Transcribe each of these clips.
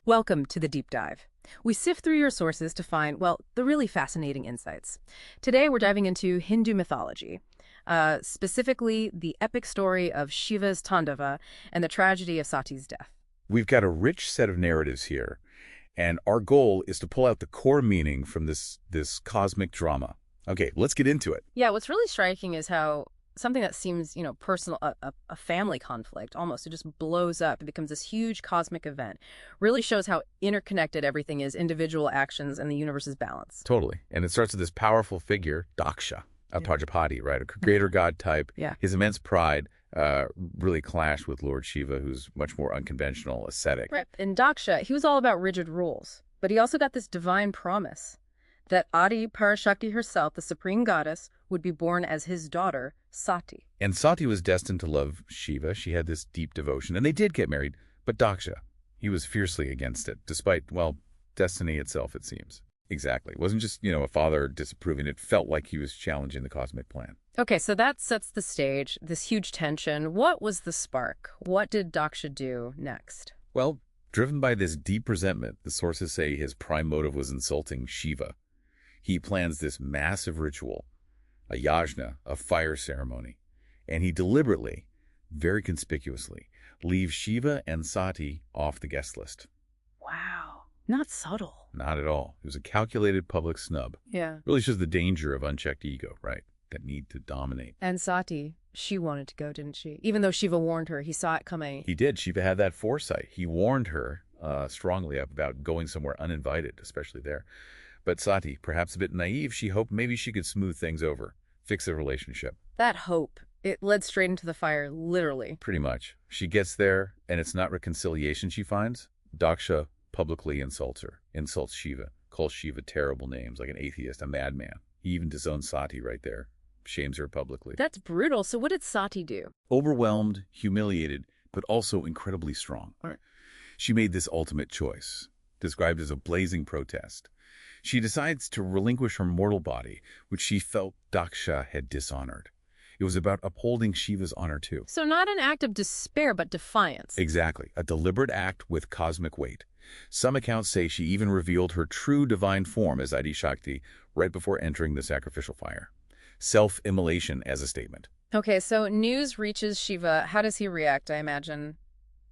Welcome to the Deep Dive. We sift through your sources to find, well, the really fascinating insights. Today we're diving into Hindu mythology, specifically the epic story of Shiva's Tandava and the tragedy of Sati's death. We've got a rich set of narratives here, and our goal is to pull out the core meaning from this cosmic drama. Okay, let's get into it. Yeah, what's really striking is how something that seems, personal, a family conflict almost, it just blows up. It becomes this huge cosmic event. Really shows how interconnected everything is, individual actions and the universe's balance. Totally. And it starts with this powerful figure, Daksha, a Prajapati, right? A creator god type. Yeah. His immense pride really clashed with Lord Shiva, who's much more unconventional, ascetic. Right. In Daksha, he was all about rigid rules, but he also got this divine promise that Adi Parashakti herself, the supreme goddess, would be born as his daughter, Sati. And Sati was destined to love Shiva. She had this deep devotion, and they did get married. But Daksha, he was fiercely against it, despite, well, destiny itself, it seems. Exactly. It wasn't just, a father disapproving. It felt like he was challenging the cosmic plan. Okay, so that sets the stage, this huge tension. What was the spark? What did Daksha do next? Well, driven by this deep resentment, the sources say his prime motive was insulting Shiva. He plans this massive ritual, a yajna, a fire ceremony, and he deliberately, very conspicuously, leaves Shiva and Sati off the guest list. Wow, not subtle. Not at all. It was a calculated public snub. Yeah. Really shows the danger of unchecked ego, right? That need to dominate. And Sati, she wanted to go, didn't she? Even though Shiva warned her, he saw it coming. He did. Shiva had that foresight. He warned her strongly about going somewhere uninvited, especially there. But Sati, perhaps a bit naive, she hoped maybe she could smooth things over, fix the relationship. That hope, it led straight into the fire, literally. Pretty much. She gets there, and it's not reconciliation she finds. Daksha publicly insults her, insults Shiva, calls Shiva terrible names, like an atheist, a madman. He even disowns Sati right there, shames her publicly. That's brutal. So what did Sati do? Overwhelmed, humiliated, but also incredibly strong. All right. She made this ultimate choice, described as a blazing protest. She decides to relinquish her mortal body, which she felt Daksha had dishonored. It was about upholding Shiva's honor too. So not an act of despair, but defiance. Exactly. A deliberate act with cosmic weight. Some accounts say she even revealed her true divine form as Adi Shakti right before entering the sacrificial fire. Self-Immolation as a statement. Okay, so news reaches Shiva. How does he react? I imagine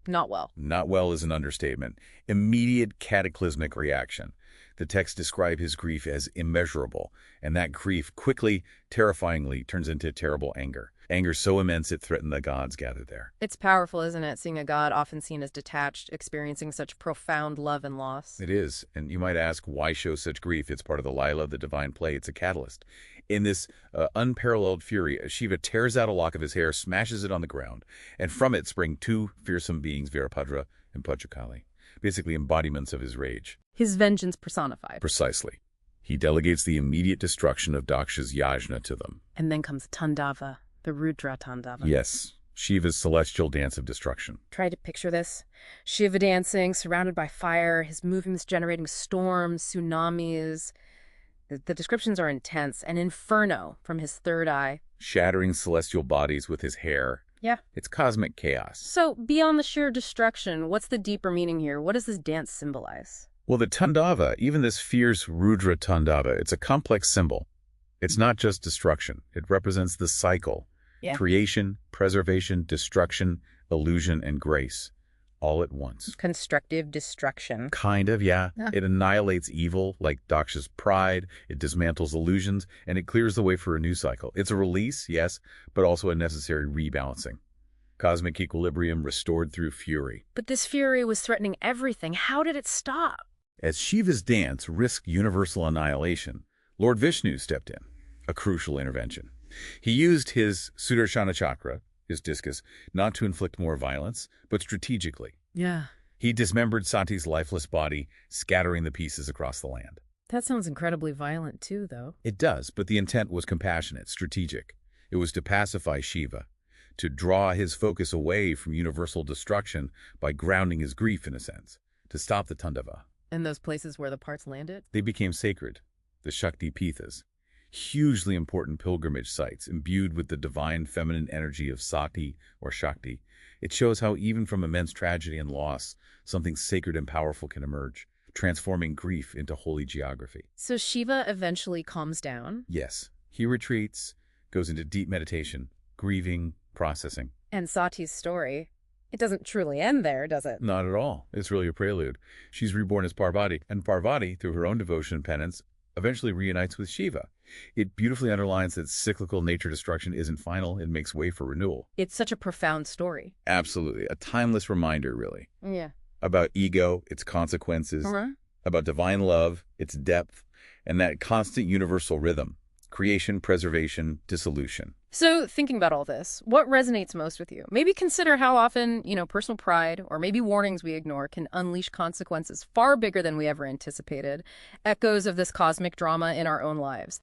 not well. Not well is an understatement. Immediate cataclysmic reaction. The texts describe his grief as immeasurable, and that grief quickly, terrifyingly, turns into terrible anger. Anger so immense it threatened the gods gathered there. It's powerful, isn't it, seeing a god often seen as detached, experiencing such profound love and loss? It is, and you might ask, why show such grief? It's part of the Lila, the divine play. It's a catalyst. In this unparalleled fury, Shiva tears out a lock of his hair, smashes it on the ground, and from it spring two fearsome beings, Virabhadra and Bhadrakali, basically embodiments of his rage. His vengeance personified. Precisely. He delegates the immediate destruction of Daksha's yajna to them. And then comes Tandava, the Rudra Tandava. Yes, Shiva's celestial dance of destruction. Try to picture this. Shiva dancing, surrounded by fire, his movements generating storms, tsunamis. The descriptions are intense. An inferno from his third eye. Shattering celestial bodies with his hair. Yeah. It's cosmic chaos. So, beyond the sheer destruction, what's the deeper meaning here? What does this dance symbolize? Well, the Tandava, even this fierce Rudra Tandava, it's a complex symbol. It's not just destruction. It represents the cycle. Yeah. Creation, preservation, destruction, illusion, and grace. All at once. Constructive destruction. Kind of, yeah. It annihilates evil, like Daksha's pride. It dismantles illusions, and it clears the way for a new cycle. It's a release, yes, but also a necessary rebalancing. Cosmic equilibrium restored through fury. But this fury was threatening everything. How did it stop? As Shiva's dance risked universal annihilation, Lord Vishnu stepped in, a crucial intervention. He used his Sudarshana chakra, his discus, not to inflict more violence, but strategically. Yeah. He dismembered Sati's lifeless body, scattering the pieces across the land. That sounds incredibly violent too, though. It does, but the intent was compassionate, strategic. It was to pacify Shiva, to draw his focus away from universal destruction by grounding his grief in a sense, to stop the Tandava. And those places where the parts landed? They became sacred, the Shakti Pithas, hugely important pilgrimage sites imbued with the divine feminine energy of Sati or Shakti, It shows how even from immense tragedy and loss, something sacred and powerful can emerge, transforming grief into holy geography. So Shiva eventually calms down. Yes, he retreats, goes into deep meditation, grieving, processing. And Sati's story, it doesn't truly end there, does it? Not at all. It's really a prelude. She's reborn as Parvati, and Parvati, through her own devotion and penance, eventually reunites with Shiva. It beautifully underlines that cyclical nature destruction isn't final, it makes way for renewal. It's such a profound story. Absolutely. A timeless reminder, really. Yeah. About ego, its consequences, about divine love, its depth, and that constant universal rhythm. Creation, preservation, dissolution. So thinking about all this, what resonates most with you? Maybe consider how often, personal pride or maybe warnings we ignore can unleash consequences far bigger than we ever anticipated, echoes of this cosmic drama in our own lives.